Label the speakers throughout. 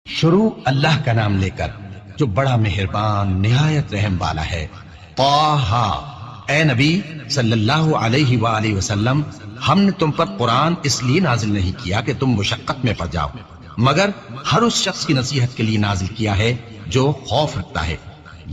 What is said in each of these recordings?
Speaker 1: شروع اللہ کا نام لے کر جو بڑا مہربان نہایت رحم والا ہے۔ طٰہٰ، اے نبی صلی اللہ علیہ وآلہ وسلم، ہم نے تم پر قرآن اس لیے نازل نہیں کیا کہ تم مشقت میں پڑ جاؤ، مگر ہر اس شخص کی نصیحت کے لیے نازل کیا ہے جو خوف رکھتا ہے۔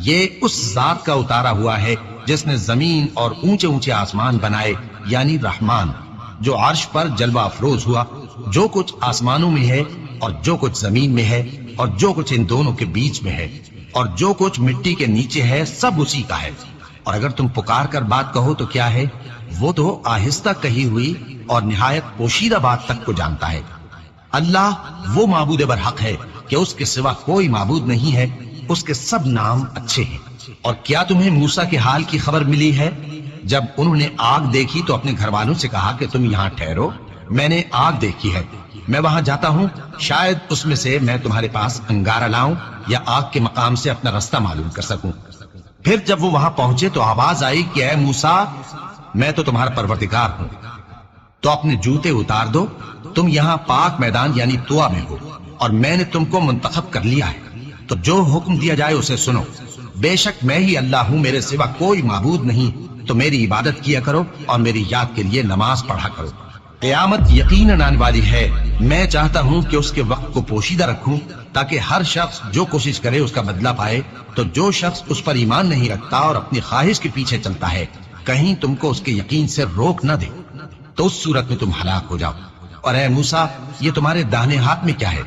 Speaker 1: یہ اس ذات کا اتارا ہوا ہے جس نے زمین اور اونچے اونچے آسمان بنائے، یعنی رحمان، جو عرش پر جلوہ افروز ہوا۔ جو کچھ آسمانوں میں ہے اور جو کچھ زمین میں ہے اور جو کچھ ان دونوں کے بیچ میں ہے اور جو کچھ مٹی کے نیچے ہے، سب اسی کا ہے۔ اور اگر تم پکار کر بات کہو تو کیا ہے، وہ تو آہستہ کہی ہوئی اور نہایت پوشیدہ بات تک کو جانتا ہے۔ اللہ وہ معبود برحق ہے کہ اس کے سوا کوئی معبود نہیں ہے، اس کے سب نام اچھے ہیں۔ اور کیا تمہیں موسیٰ کے حال کی خبر ملی ہے؟ جب انہوں نے آگ دیکھی تو اپنے گھر والوں سے کہا کہ تم یہاں ٹھہرو، میں نے آگ دیکھی ہے، میں وہاں جاتا ہوں، شاید اس میں سے میں تمہارے پاس انگارہ لاؤں یا آگ کے مقام سے اپنا رستہ معلوم کر سکوں۔ پھر جب وہ وہاں پہنچے تو آواز آئی کہ اے موسیٰ، میں تو تمہارا پروردگار ہوں، تو اپنے جوتے اتار دو، تم یہاں پاک میدان یعنی طویٰ میں ہو، اور میں نے تم کو منتخب کر لیا ہے، تو جو حکم دیا جائے اسے سنو۔ بے شک میں ہی اللہ ہوں، میرے سوا کوئی معبود نہیں، تو میری عبادت کیا کرو اور میری یاد کے لیے نماز پڑھا کرو۔ قیامت یقیناً آنے والی ہے، میں چاہتا ہوں کہ اس کے وقت کو پوشیدہ رکھوں تاکہ ہر شخص جو کوشش کرے اس کا بدلہ پائے۔ تو جو شخص اس پر ایمان نہیں رکھتا اور اپنی خواہش کے پیچھے چلتا ہے، کہیں تم کو اس کے یقین سے روک نہ دے، تو اس صورت میں تم ہلاک ہو جاؤ۔ اور اے موسیٰ، یہ تمہارے داہنے ہاتھ میں کیا ہے؟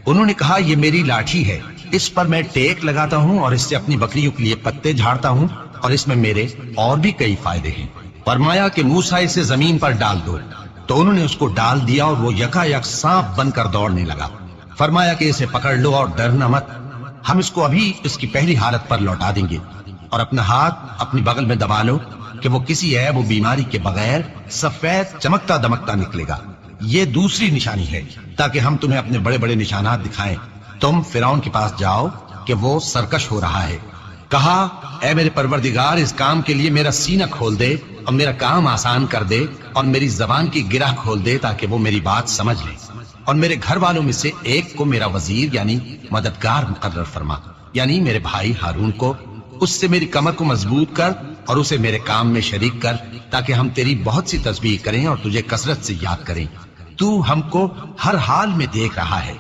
Speaker 1: انہوں نے کہا یہ میری لاٹھی ہے، اس پر میں ٹیک لگاتا ہوں اور اس سے اپنی بکریوں کے لیے پتے جھاڑتا ہوں، اور اس میں میرے اور بھی کئی فائدے ہیں۔ فرمایا کہ موسیٰ اسے زمین پر ڈال دو، تو انہوں نے اس کو ڈال دیا اور وہ یکا یک سانپ بن کر دوڑنے لگا۔ فرمایا کہ اسے پکڑ لو اور ڈرنا مت، ہم اس کو ابھی اس کی پہلی حالت پر لوٹا دیں گے، اور اپنا ہاتھ اپنی بغل میں دبا لو کہ وہ کسی عیب و بیماری کے بغیر سفید چمکتا دمکتا نکلے گا۔ یہ دوسری نشانی ہے تاکہ ہم تمہیں اپنے بڑے بڑے نشانات دکھائیں۔ تم فرعون کے پاس جاؤ کہ وہ سرکش ہو رہا ہے۔ کہا اے میرے پروردگار، اس کام کے لیے میرا سینہ کھول دے اور میرا کام آسان کر دے، اور میری زبان کی گرہ کھول دے تاکہ وہ میری بات سمجھ لے، اور میرے گھر والوں میں سے ایک کو میرا وزیر یعنی مددگار مقرر فرما، یعنی میرے بھائی ہارون کو۔ اس سے میری کمر کو مضبوط کر اور اسے میرے کام میں شریک کر، تاکہ ہم تیری بہت سی تسبیح کریں اور تجھے کثرت سے یاد کریں۔ تو ہم کو ہر حال میں دیکھ رہا ہے۔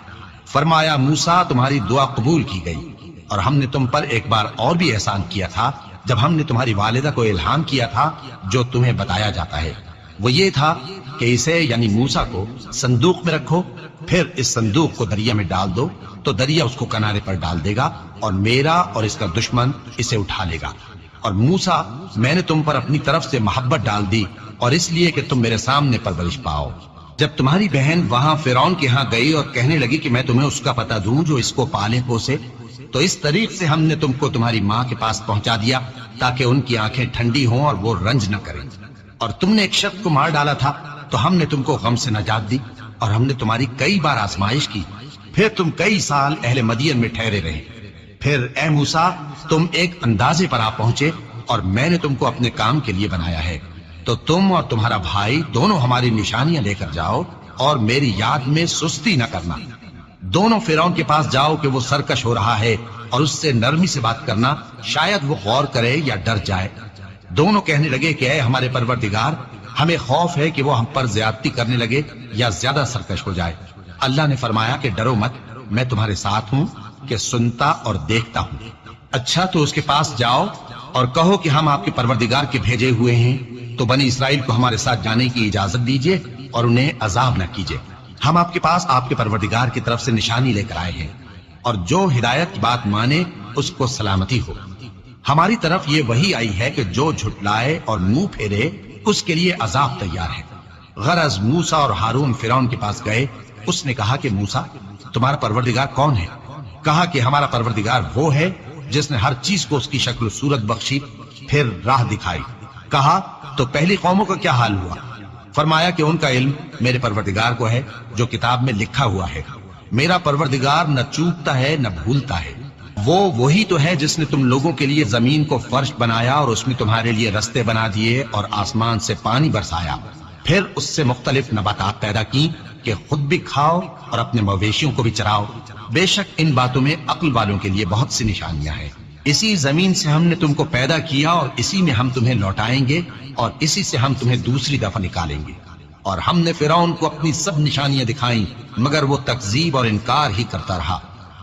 Speaker 1: فرمایا موسیٰ، تمہاری دعا قبول کی گئی، اور ہم نے تم پر ایک بار اور بھی احسان کیا تھا جب ہم نے تمہاری والدہ کو الہام کیا تھا جو تمہیں بتایا جاتا ہے۔ وہ یہ تھا کہ اسے یعنی موسیٰ کو صندوق میں رکھو، پھر اس صندوق کو دریا میں ڈال دو، تو دریا اس کو کنارے پر ڈال دے گا، اور میرا اور اس کا دشمن اسے اٹھا لے گا۔ اور موسیٰ، میں نے تم پر اپنی طرف سے محبت ڈال دی، اور اس لیے کہ تم میرے سامنے پرورش پاؤ۔ جب تمہاری بہن وہاں فرعون کے ہاں گئی اور کہنے لگی کہ میں تمہیں اس کا پتہ دوں جو اس کو پالے پوسے، تو اس طریق سے ہم نے تم کو تمہاری ماں کے پاس پہنچا دیا تاکہ ان کی آنکھیں ٹھنڈی ہوں اور وہ رنج نہ کریں۔ اور تم نے ایک شخص کو مار ڈالا تھا تو ہم نے تم کو غم سے نجات دی، اور ہم نے تمہاری کئی بار آزمائش کی، پھر تم کئی سال اہل مدین میں ٹھہرے رہے۔ پھر اے موسیٰ، تم ایک اندازے پر آ پہنچے، اور میں نے تم کو اپنے کام کے لیے بنایا ہے، تو تم اور تمہارا بھائی دونوں ہماری نشانیاں لے کر جاؤ، اور میری یاد میں سستی نہ کرنا۔ دونوں فرعون کے پاس جاؤ کہ وہ سرکش ہو رہا ہے، اور اس سے نرمی سے بات کرنا، شاید وہ غور کرے یا ڈر جائے۔ دونوں کہنے لگے کہ اے ہمارے پروردگار، ہمیں خوف ہے کہ وہ ہم پر زیادتی کرنے لگے یا زیادہ سرکش ہو جائے۔ اللہ نے فرمایا کہ ڈرو مت، میں تمہارے ساتھ ہوں کہ سنتا اور دیکھتا ہوں۔ اچھا، تو اس کے پاس جاؤ اور کہو کہ ہم آپ کے پروردگار کے بھیجے ہوئے ہیں، تو بنی اسرائیل کو ہمارے ساتھ جانے کی اجازت دیجیے اور انہیں عذاب نہ کیجیے۔ ہم آپ کے پاس آپ کے پروردگار کی طرف سے نشانی لے کر آئے ہیں، اور جو ہدایت کی بات مانے اس کو سلامتی ہو۔ ہماری طرف یہ وحی آئی ہے کہ جو جھٹلائے اور منہ پھیرے اس کے لیے عذاب تیار ہے۔ غرض موسیٰ اور ہارون فرعون کے پاس گئے۔ اس نے کہا کہ موسیٰ، تمہارا پروردگار کون ہے؟ کہا کہ ہمارا پروردگار وہ ہے جس نے ہر چیز کو اس کی شکل و صورت بخشی، پھر راہ دکھائی۔ کہا تو پہلی قوموں کا کیا حال ہوا؟ فرمایا کہ ان کا علم میرے پروردگار کو ہے جو کتاب میں لکھا ہوا ہے۔ میرا پروردگار نہ چوکتا ہے نہ بھولتا ہے۔ وہ وہی تو ہے جس نے تم لوگوں کے لیے زمین کو فرش بنایا اور اس میں تمہارے لیے رستے بنا دیے اور آسمان سے پانی برسایا، پھر اس سے مختلف نباتات پیدا کی کہ خود بھی کھاؤ اور اپنے مویشیوں کو بھی چراؤ، بے شک ان باتوں میں عقل والوں کے لیے بہت سی نشانیاں ہیں۔ اسی زمین سے ہم نے تم کو پیدا کیا اور اسی میں ہم تمہیں لوٹائیں گے اور اسی سے ہم تمہیں دوسری دفعہ نکالیں گے۔ اور ہم نے فرعون کو اپنی سب نشانیاں دکھائیں مگر وہ تکذیب اور انکار ہی کرتا رہا۔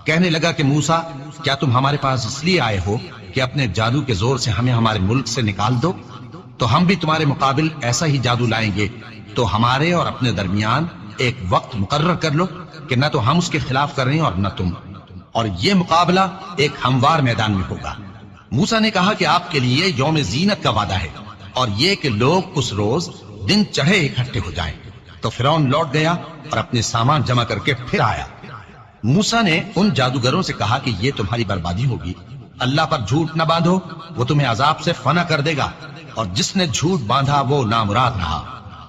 Speaker 1: کہنے لگا کہ موسیٰ، کیا تم ہمارے پاس اس لیے آئے ہو کہ اپنے جادو کے زور سے ہمیں ہمارے ملک سے نکال دو؟ تو ہم بھی تمہارے مقابل ایسا ہی جادو لائیں گے، تو ہمارے اور اپنے درمیان ایک وقت مقرر کر لو کہ نہ تو ہم اس کے خلاف کر رہے ہیں اور نہ تم، اور یہ مقابلہ ایک ہموار میدان میں ہوگا۔ موسیٰ نے کہا کہ آپ کے لیے یوم زینت کا وعدہ ہے، اور یہ کہ لوگ اس روز دن چڑھے اکٹھے ہو جائیں۔ تو فرعون لوٹ گیا اور اپنے سامان جمع کر کے پھر آیا۔ موسیٰ نے ان جادوگروں سے کہا کہ یہ تمہاری بربادی ہوگی، اللہ پر جھوٹ نہ باندھو، وہ تمہیں عذاب سے فنا کر دے گا، اور جس نے جھوٹ باندھا وہ نامراد رہا۔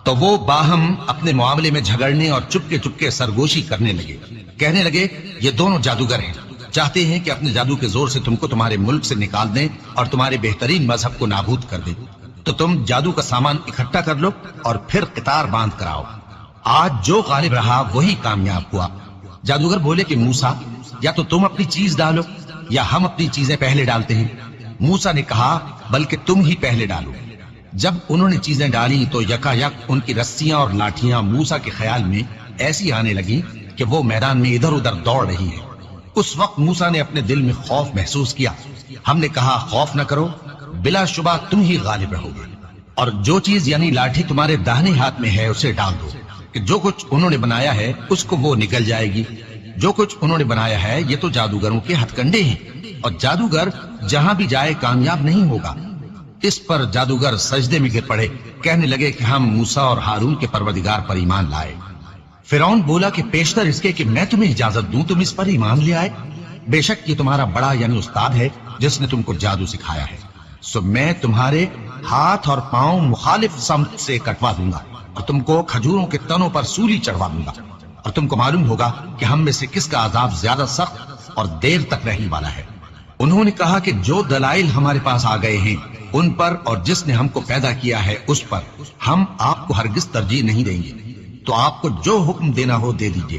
Speaker 1: تو وہ باہم اپنے معاملے میں جھگڑنے اور چپکے سرگوشی کرنے لگے، کہنے لگے یہ دونوں جادوگر ہیں، چاہتے ہیں کہ اپنے جادو کے زور سے تم کو تمہارے ملک سے نکال دیں اور تمہارے بہترین مذہب کو نابود کر دیں۔ تو تم جادو کا سامان اکٹھا کر لو اور پھر قطار باندھ کر آؤ، آج جو غالب رہا وہی کامیاب ہوا۔ جادوگر بولے کہ موسیٰ، یا تو تم اپنی چیز ڈالو یا ہم اپنی چیزیں پہلے ڈالتے ہیں۔ موسیٰ نے کہا بلکہ تم ہی پہلے ڈالو۔ جب انہوں نے چیزیں ڈالی تو یکا یک ان کی رسیاں اور لاٹھیاں موسیٰ کے خیال میں ایسی آنے لگیں کہ وہ میدان میں ادھر ادھر دوڑ رہی ہیں۔ اس وقت موسیٰ نے اپنے دل میں خوف محسوس کیا۔ ہم نے کہا خوف نہ کرو، بلا شبہ تم ہی غالب رہو گے، اور جو چیز یعنی لاٹھی تمہارے داہنے ہاتھ میں ہے اسے ڈال دو کہ جو کچھ انہوں نے بنایا ہے اس کو وہ نگل جائے گی۔ جو کچھ انہوں نے بنایا ہے یہ تو جادوگروں کے ہتھ کنڈے ہیں، اور جادوگر جہاں بھی جائے کامیاب نہیں ہوگا۔ اس پر جادوگر سجدے میں گر پڑے، کہنے لگے کہ ہم موسیٰ اور ہارون کے پروردگار پر ایمان لائے۔ فرعون بولا کہ پیشتر اس کے کہ میں تمہیں اجازت دوں تم اس پر ایمان لے آئے، بے شک یہ تمہارا بڑا یعنی استاد ہے جس نے تم کو جادو سکھایا ہے، سو میں تمہارے ہاتھ اور پاؤں مخالف سمت سے کٹوا دوں گا اور تم کو کھجوروں کے تنوں پر سولی چڑھوا دوں گا، اور تم کو معلوم ہوگا کہ ہم میں سے کس کا عذاب زیادہ سخت اور دیر تک رہنے والا ہے۔ انہوں نے کہا کہ جو دلائل ہمارے پاس آ گئے ہیں ان پر اور جس نے ہم کو پیدا کیا ہے اس پر ہم آپ کو ہرگز ترجیح نہیں دیں گے، تو آپ کو جو حکم دینا ہو دے دیجئے،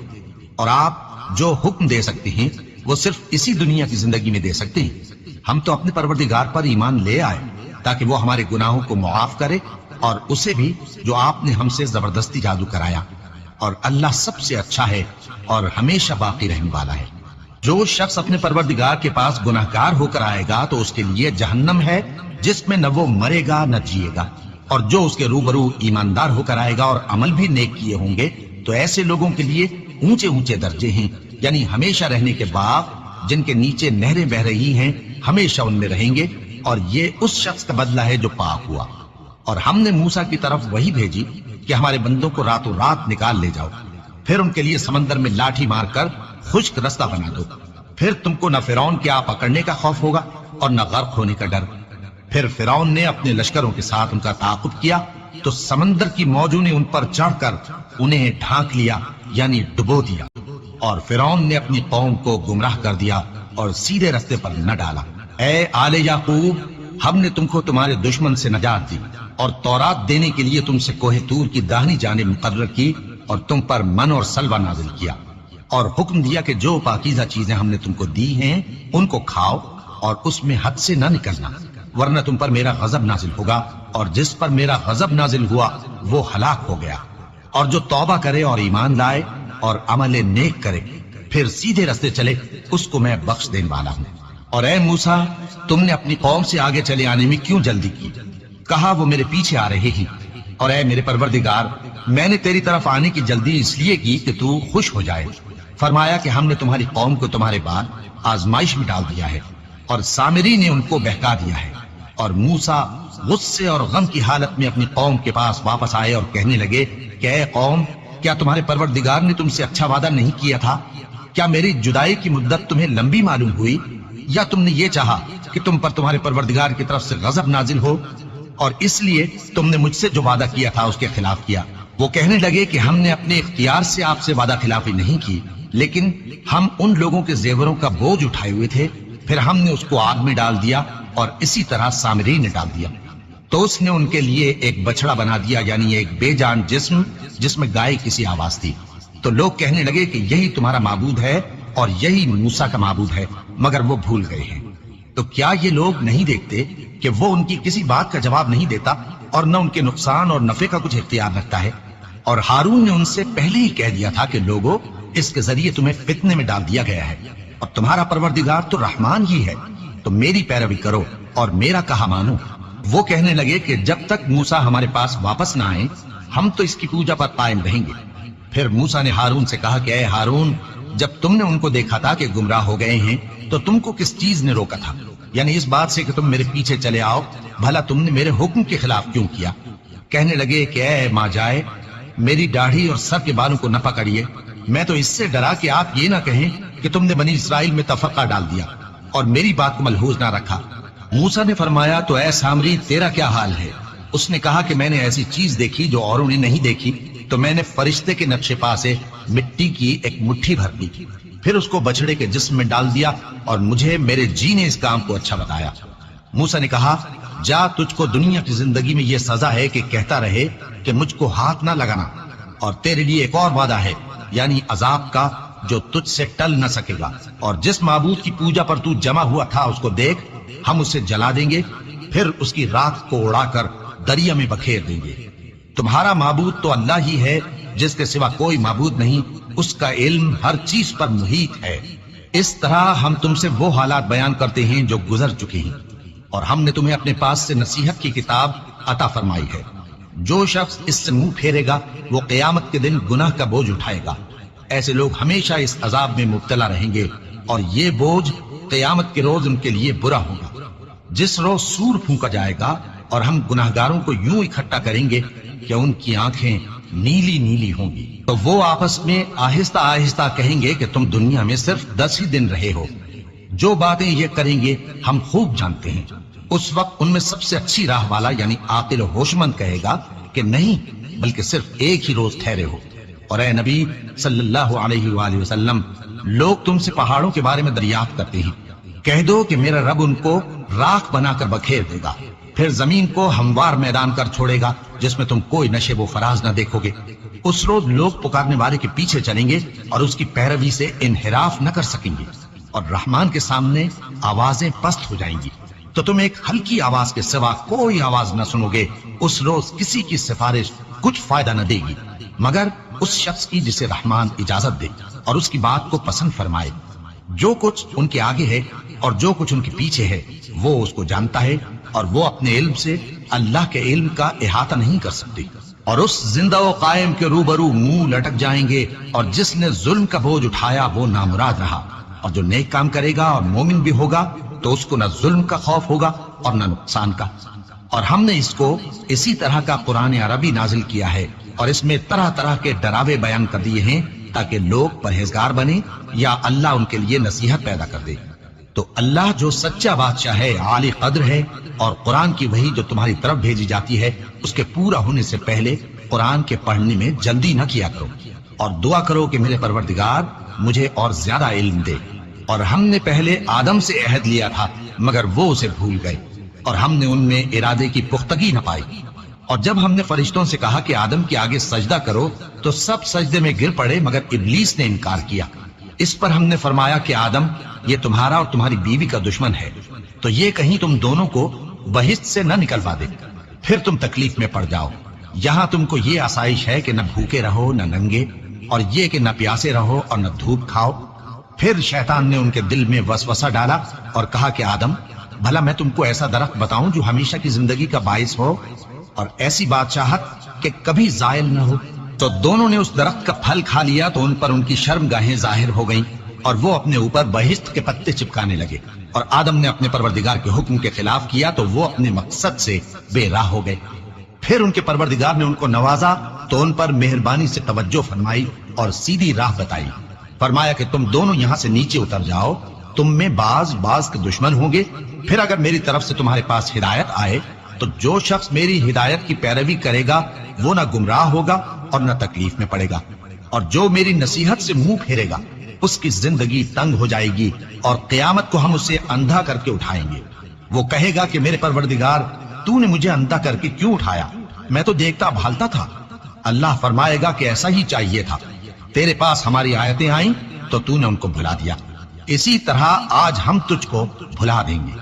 Speaker 1: اور آپ جو حکم دے سکتے ہیں وہ صرف اسی دنیا کی زندگی میں دے سکتے ہیں۔ ہم تو اپنے پروردگار پر ایمان لے آئے تاکہ وہ ہمارے گناہوں کو معاف کرے، اور اسے بھی جو آپ نے ہم سے زبردستی جادو کرایا، اور اللہ سب سے اچھا ہے اور ہمیشہ باقی رہنے والا ہے۔ جو شخص اپنے پروردگار کے پاس گناہگار ہو کر آئے گا تو اس کے لیے جہنم ہے جس میں نہ وہ مرے گا نہ جیے گا، اور جو اس کے روبرو ایماندار ہو کر آئے گا اور عمل بھی نیک کیے ہوں گے تو ایسے لوگوں کے لیے اونچے اونچے درجے ہیں، یعنی ہمیشہ رہنے کے باغ جن کے نیچے نہریں بہ رہی ہیں، ہمیشہ ان میں رہیں گے، اور یہ اس شخص کا بدلہ ہے جو پاک ہوا۔ اور ہم نے موسیٰ کی طرف وہی بھیجی کہ ہمارے بندوں کو راتوں رات نکال لے جاؤ، پھر ان کے لیے سمندر میں لاٹھی مار کر خشک رستہ بنا دو، پھر تم کو نہ فرعون کے آ پکڑنے کا خوف ہوگا اور نہ غرق ہونے کا ڈر۔ پھر فرعون نے اپنے لشکروں کے ساتھ ان کا تعاقب کیا تو سمندر کی موجوں نے ان پر چڑھ کر انہیں ڈھانک لیا یعنی ڈبو دیا، اور فرعون نے اپنی قوم کو گمراہ کر دیا اور سیدھے رستے پر نہ ڈالا۔ اے آل یعقوب، ہم نے تم کو تمہارے دشمن سے نجات دی اور تورات دینے کے لیے تم سے کوہ طور کی داہنی جانب مقرر کی، اور تم پر من اور سلوہ نازل کیا، اور حکم دیا کہ جو پاکیزہ چیزیں ہم نے تم کو دی ہیں ان کو کھاؤ اور اس میں حد سے نہ نکلنا، ورنہ تم پر میرا غضب نازل ہوگا، اور جس پر میرا غضب نازل ہوا وہ ہلاک ہو گیا۔ اور جو توبہ کرے اور ایمان لائے اور عمل نیک کرے پھر سیدھے رستے چلے اس کو میں بخش دینے والا ہوں۔ اور اے موسیٰ، تم نے اپنی قوم سے آگے چلے آنے میں کیوں جلدی کی؟ کہا وہ میرے پیچھے آ رہے ہیں۔ اور اے میرے پروردگار، میں نے تیری طرف آنے کی جلدی اس لیے کی کہ تو خوش ہو جائے۔ فرمایا کہ ہم نے تمہاری قوم کو تمہارے بعد آزمائش میں ڈال دیا ہے، اور سامری نے ان کو بہکا دیا ہے۔ اور موسیٰ غصے اور غم کی حالت میں اپنی قوم کے پاس واپس آئے اور کہنے لگے کہ اے قوم، کیا تمہارے پروردگار نے تم سے اچھا وعدہ نہیں کیا تھا؟ کیا میری جدائی کی مدت تمہیں لمبی معلوم ہوئی، یا تم نے یہ چاہا کہ تم پر تمہارے پروردگار کی طرف سے غضب نازل ہو، اور اس لیے تم نے مجھ سے جو وعدہ کیا تھا اس کے خلاف کیا؟ وہ کہنے لگے کہ ہم نے اپنے اختیار سے آپ سے وعدہ خلافی نہیں کی، لیکن ہم ان لوگوں کے زیوروں کا بوجھ اٹھائے ہوئے تھے، پھر ہم نے اس کو آگ میں ڈال دیا، اور اسی طرح سامری نے ڈال دیا۔ تو اس نے ان کے لیے ایک بچڑا بنا دیا، یعنی ایک بے جان جسم جس میں گائے کسی آواز تھی، تو لوگ کہنے لگے کہ یہی تمہارا معبود ہے اور یہی موسیٰ کا معبود ہے، مگر وہ بھول گئے ہیں۔ تو کیا یہ لوگ نہیں دیکھتے کہ وہ ان کی کسی بات کا جواب نہیں دیتا اور نہ ان کے نقصان اور نفع کا کچھ اختیار رکھتا ہے؟ اور ہارون نے ان سے پہلے ہی کہہ دیا تھا کہ لوگوں، اس کے ذریعے تمہیں فتنے میں ڈال دیا گیا ہے، اور تمہارا پروردگار تو رحمان ہی ہے، تو میری پیروی کرو اور میرا کہا مانو۔ وہ کہنے لگے کہ جب تک موسیٰ ہمارے پاس واپس نہ آئے ہم تو اس کی پوجا پر قائم رہیں گے۔ پھر موسیٰ نے ہارون سے کہا کہ اے ہارون، جب تم نے ان کو دیکھا تھا کہ گمراہ ہو گئے ہیں تو تم کو کس چیز نے روکا تھا؟ یعنی اس بات سے کہ تم میرے پیچھے چلے آؤ، بھلا تم نے میرے حکم کے خلاف کیوں کیا؟ کہنے لگے کہ اے ماں جائے، میری داڑھی اور سر کے بالوں کو نہ پکڑیے، میں تو اس سے ڈرا کہ آپ یہ نہ کہیں کہ تم نے بنی اسرائیل میں تفرقہ ڈال دیا اور میری بات کو ملحوظ نہ رکھا۔ موسیٰ نے فرمایا تو اے سامری، تیرا کیا حال ہے؟ اس نے کہا کہ میں نے ایسی چیز دیکھی جو اوروں نے نہیں دیکھی، تو میں نے فرشتے کے نقش پا سے مٹی کی ایک مٹھی بھر لی، پھر اس کو بچڑے کے جسم میں ڈال دیا اور مجھے میرے جی نے اس کام کو اچھا بتایا۔ موسیٰ نے کہا جا، تجھ کو دنیا کی زندگی میں یہ سزا ہے کہ کہتا رہے کہ مجھ کو ہاتھ نہ لگانا، اور تیرے لیے ایک اور وعدہ ہے، یعنی عذاب کا جو تجھ سے ٹل نہ سکے گا، اور جس معبود کی پوجا پر تو جمع ہوا تھا اس کو دیکھ، ہم اسے جلا دیں گے، پھر اس کی راکھ کو اڑا کر دریا میں بکھیر دیں گے۔ تمہارا معبود تو اللہ ہی ہے جس کے سوا کوئی معبود نہیں، اس کا علم ہر چیز پر محیط ہے۔ اس طرح ہم تم سے وہ حالات بیان کرتے ہیں جو گزر چکے ہیں، اور ہم نے تمہیں اپنے پاس سے نصیحت کی کتاب عطا فرمائی ہے۔ جو شخص اس سے منہ پھیرے گا وہ قیامت کے دن گناہ کا بوجھ اٹھائے گا۔ ایسے لوگ ہمیشہ اس عذاب میں مبتلا رہیں گے، اور یہ بوجھ قیامت کے روز ان کے لیے برا ہوگا۔ جس روز سور پھونکا جائے گا اور ہم گناہگاروں کو یوں اکٹھا کریں گے کہ ان کی آنکھیں نیلی نیلی ہوں گی، تو وہ آپس میں آہستہ آہستہ کہیں گے کہ تم دنیا میں صرف 10 ہی دن رہے ہو۔ جو باتیں یہ کریں گے ہم خوب جانتے ہیں۔ اس وقت ان میں سب سے اچھی راہ والا یعنی عاقل و ہوش مند کہے گا کہ نہیں، بلکہ صرف ایک ہی روز ٹھہرے ہو۔ اور اے نبی صلی اللہ علیہ وآلہ وسلم، لوگ تم سے پہاڑوں کے بارے میں دریافت کرتے ہیں، کہہ دو کہ میرا رب ان کو راکھ بنا کر بکھیر دے گا، پھر زمین کو ہموار میدان کر چھوڑے گا جس میں تم کوئی نشیب و فراز نہ دیکھو گے۔ اس روز لوگ پکارنے والے کے پیچھے چلیں گے اور اس کی پیروی سے انحراف نہ کر سکیں گے، اور رحمان کے سامنے آوازیں پست ہو جائیں گی، تو تم ایک ہلکی آواز کے سوا کوئی آواز نہ سنو گے۔ اس روز کسی کی سفارش کچھ فائدہ نہ دے گی مگر اس شخص کی جسے رحمان اجازت دے اور اس کی بات کو پسند فرمائے۔ جو کچھ ان کے آگے ہے اور جو کچھ ان کے پیچھے ہے وہ اس کو جانتا ہے، اور وہ اپنے علم سے اللہ کے علم کا احاطہ نہیں کر سکتے۔ اور اس زندہ و قائم کے روبرو منہ لٹک جائیں گے، اور جس نے ظلم کا بوجھ اٹھایا وہ نامراد رہا، اور جو نیک کام کرے گا اور مومن بھی ہوگا تو اس کو نہ ظلم کا خوف ہوگا اور نہ نقصان کا۔ اور ہم نے اس کو اسی طرح کا قرآن عربی نازل کیا ہے، اور اس میں طرح طرح کے ڈراوے بیان کر دیے ہیں تاکہ لوگ پرہیزگار بنے یا اللہ ان کے لیے نصیحت پیدا کر دے۔ تو اللہ جو سچا بادشاہ ہے، عالی قدر ہے، اور قرآن کی وحی جو تمہاری طرف بھیجی جاتی ہے اس کے پورا ہونے سے پہلے قرآن کے پڑھنے میں جلدی نہ کیا کرو، اور دعا کرو کہ میرے پروردگار مجھے اور زیادہ علم دے۔ اور ہم نے پہلے آدم سے عہد لیا تھا مگر وہ اسے بھول گئے، اور ہم نے ان میں ارادے کی پختگی نہ پائی۔ اور جب ہم نے فرشتوں سے کہا کہ آدم کے آگے سجدہ کرو تو سب سجدے میں گر پڑے مگر ابلیس نے انکار کیا۔ اس پر ہم نے فرمایا کہ آدم، یہ تمہارا اور تمہاری بیوی کا دشمن ہے، تو یہ کہیں تم دونوں کو بہشت سے نہ نکلوا دے، پھر تم تکلیف میں پڑ جاؤ۔ یہاں تم کو یہ آسائش ہے کہ نہ بھوکے رہو نہ ننگے، اور یہ کہ نہ پیاسے رہو اور نہ دھوپ کھاؤ۔ پھر شیطان نے ان کے دل میں وسوسہ ڈالا اور کہا کہ آدم، بھلا میں تم کو ایسا درخت بتاؤں جو ہمیشہ کی زندگی کا باعث ہو اور ایسی بادشاہت کہ کبھی زائل نہ ہو؟ تو دونوں نے اس درخت کا پھل کھا لیا تو ان پر ان کی شرمگاہیں ظاہر ہو گئیں، اور وہ اپنے اوپر بہشت کے پتے چپکانے لگے۔ اور آدم نے اپنے پروردگار کے حکم کے خلاف کیا تو وہ اپنے مقصد سے بے راہ ہو گئے۔ پھر ان کے پروردگار نے ان کو نوازا تو ان پر مہربانی سے توجہ فرمائی اور سیدھی راہ بتائی۔ فرمایا کہ تم دونوں یہاں سے نیچے اتر جاؤ، تم میں بعض کے دشمن ہوں گے، پھر اگر میری طرف سے تمہارے پاس ہدایت آئے تو جو شخص میری ہدایت کی پیروی کرے گا وہ نہ گمراہ ہوگا اور نہ تکلیف میں پڑے گا، اور جو میری نصیحت سے منہ پھیرے گا اس کی زندگی تنگ ہو جائے گی، اور قیامت کو ہم اسے اندھا کر کے اٹھائیں گے۔ وہ کہے گا کہ میرے پروردگار، تو نے مجھے اندھا کر کے کیوں اٹھایا؟ میں تو دیکھتا بھالتا تھا۔ اللہ فرمائے گا کہ ایسا ہی چاہیے تھا، تیرے پاس ہماری آیتیں آئیں تو تو نے ان کو بھلا دیا، اسی طرح آج ہم تجھ کو بھلا دیں گے۔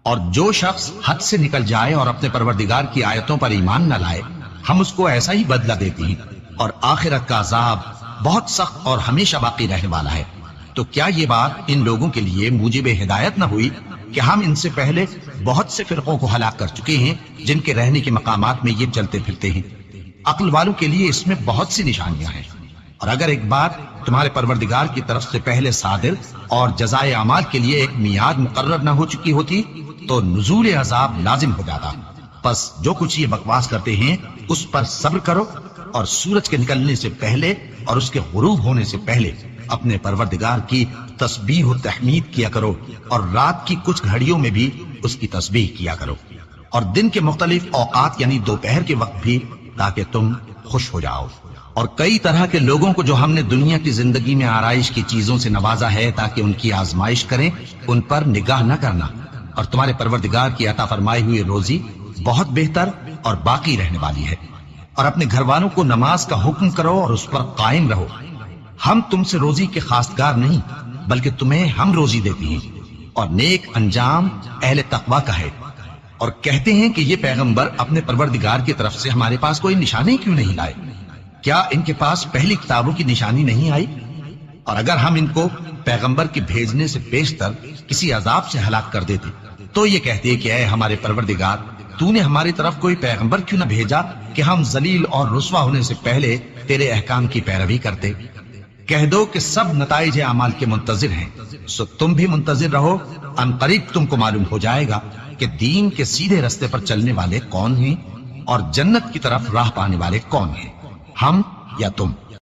Speaker 1: اور جو شخص حد سے نکل جائے اور اپنے پروردگار کی آیتوں پر ایمان نہ لائے، ہم اس کو ایسا ہی بدلہ دیتے ہیں، اور آخرت کا عذاب بہت سخت اور ہمیشہ باقی رہنے والا ہے۔ تو کیا یہ بات ان لوگوں کے لیے موجب ہدایت نہ ہوئی کہ ہم ان سے پہلے بہت سے فرقوں کو ہلاک کر چکے ہیں جن کے رہنے کے مقامات میں یہ چلتے پھرتے ہیں؟ عقل والوں کے لیے اس میں بہت سی نشانیاں ہیں۔ اور اگر ایک بات تمہارے پروردگار کی طرف سے پہلے صادر اور جزائے اعمال کے لیے ایک میعاد مقرر نہ ہو چکی ہوتی تو نزول عذاب لازم ہو جاتا۔ پس جو کچھ یہ بکواس کرتے ہیں اس پر صبر کرو، اور سورج کے نکلنے سے پہلے اور اس کے غروب ہونے سے پہلے اپنے پروردگار کی تسبیح و تحمید کیا کرو، اور رات کی کچھ گھڑیوں میں بھی اس کی تسبیح کیا کرو، اور دن کے مختلف اوقات یعنی دوپہر کے وقت بھی، تاکہ تم خوش ہو جاؤ۔ اور کئی طرح کے لوگوں کو جو ہم نے دنیا کی زندگی میں آرائش کی چیزوں سے نوازا ہے تاکہ ان کی آزمائش کریں، ان پر نگاہ نہ کرنا، اور تمہارے پروردگار کی عطا فرمائی ہوئی روزی بہت بہتر اور باقی رہنے والی ہے۔ اور اپنے گھر والوں کو نماز کا حکم کرو اور اس پر قائم رہو۔ ہم تم سے روزی کے خواستگار نہیں، بلکہ تمہیں ہم روزی دیتے ہیں، اور نیک انجام اہل تقوی کا ہے۔ اور کہتے ہیں کہ یہ پیغمبر اپنے پروردگار کی طرف سے ہمارے پاس کوئی نشانی کیوں نہیں لائے؟ کیا ان کے پاس پہلی کتابوں کی نشانی نہیں آئی؟ اور اگر ہم ان کو پیغمبر کے بھیجنے سے بیشتر کسی عذاب سے ہلاک کر دیتے تو یہ کہتے کہ اے ہمارے پروردگار، تو نے ہماری طرف کوئی پیغمبر کیوں نہ بھیجا کہ ہم ذلیل اور رسوا ہونے سے پہلے تیرے احکام کی پیروی کرتے۔ کہہ دو کہ سب نتائج اعمال کے منتظر ہیں، سو تم بھی منتظر رہو، ان قریب تم کو معلوم ہو جائے گا کہ دین کے سیدھے رستے پر چلنے والے کون ہیں اور جنت کی طرف راہ پانے والے کون ہیں، ہم یا تم۔